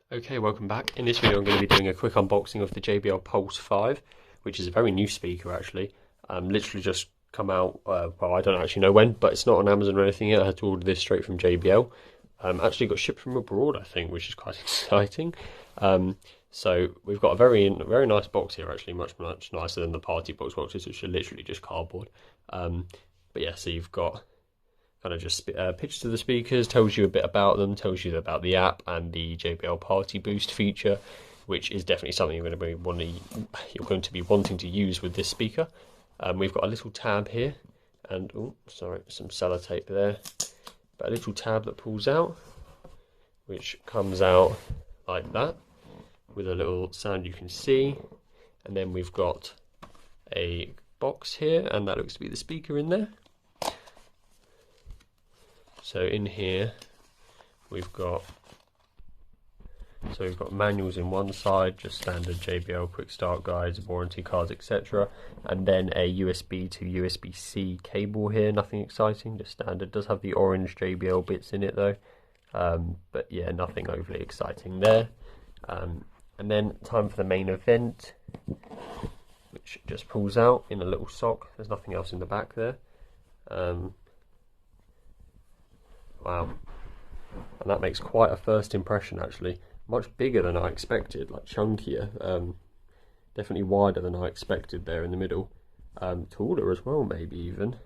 Okay, welcome back. In this video I'm going to be doing a quick unboxing of the JBL Pulse 5, which is a very new speaker actually. Literally just come out, well, I don't actually know when, but it's not on Amazon or anything yet. I had to order this straight from JBL. Actually got shipped from abroad, I think, which is quite exciting. So we've got a very nice box here actually, much nicer than the party box boxes, which are literally just cardboard. But yeah, so you've got kind of just pictures of the speakers, tells you a bit about them, tells you about the app and the JBL Party Boost feature, which is definitely something you're going to be wanting to use with this speaker. We've got a little tab here, and oh, sorry, some sellotape there, but a little tab that pulls out, which comes out like that, with a little sound you can see, and then we've got a box here, and that looks to be the speaker in there. So in here we've got manuals in one side, just standard JBL quick start guides, warranty cards, etc. And then a USB to USB-C cable here, nothing exciting, just standard. Does have the orange JBL bits in it though, but yeah, nothing overly exciting there. And then time for the main event, which just pulls out in a little sock. There's nothing else in the back there. Wow, and that makes quite a first impression actually. Much bigger than I expected, like chunkier, definitely wider than I expected there in the middle. Taller as well maybe even,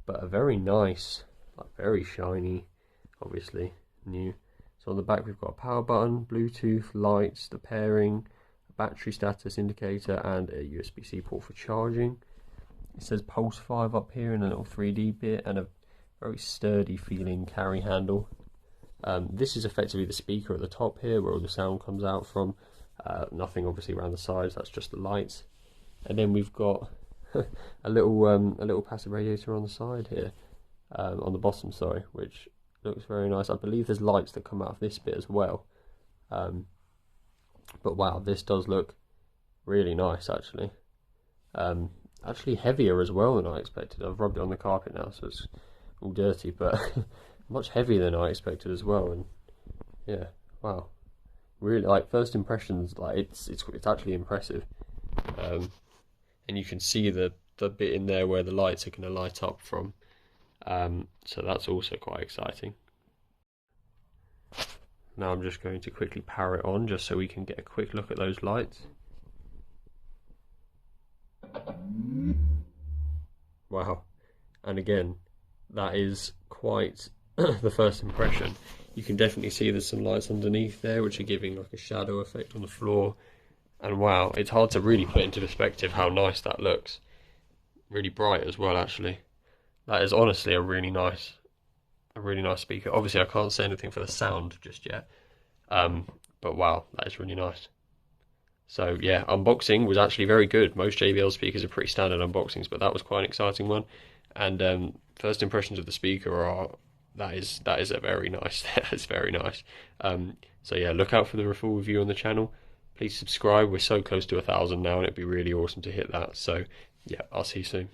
but a very nice, like very shiny, obviously new. So on the back we've got a power button, Bluetooth, lights, the pairing, a battery status indicator and a USB-C port for charging. It says Pulse 5 up here in a little 3D bit and a very sturdy feeling carry handle. This is effectively the speaker at the top here where all the sound comes out from. Nothing obviously around the sides, that's just the lights. And then we've got a little passive radiator on the side here, on the bottom, sorry, which looks very nice. I believe there's lights that come out of this bit as well. But wow, this does look really nice actually. Actually heavier as well than I expected. I've rubbed it on the carpet now, so it's all dirty, but much heavier than I expected as well. And yeah, wow, really, like, first impressions, like it's actually impressive. And you can see the bit in there where the lights are going to light up from, so that's also quite exciting. Now I'm just going to quickly power it on just so we can get a quick look at those lights. Wow, and again, that is quite the first impression. You can definitely see there's some lights underneath there which are giving like a shadow effect on the floor, and wow, it's hard to really put into perspective how nice that looks. Really bright as well actually. That is honestly a really nice speaker. Obviously I can't say anything for the sound just yet, but wow, that is really nice. So yeah, unboxing was actually very good. Most JBL speakers are pretty standard unboxings, but that was quite an exciting one. And first impressions of the speaker are that is a very nice. That is very nice. So yeah, look out for the full review on the channel. Please subscribe. We're so close to 1,000 now, and it'd be really awesome to hit that. So yeah, I'll see you soon.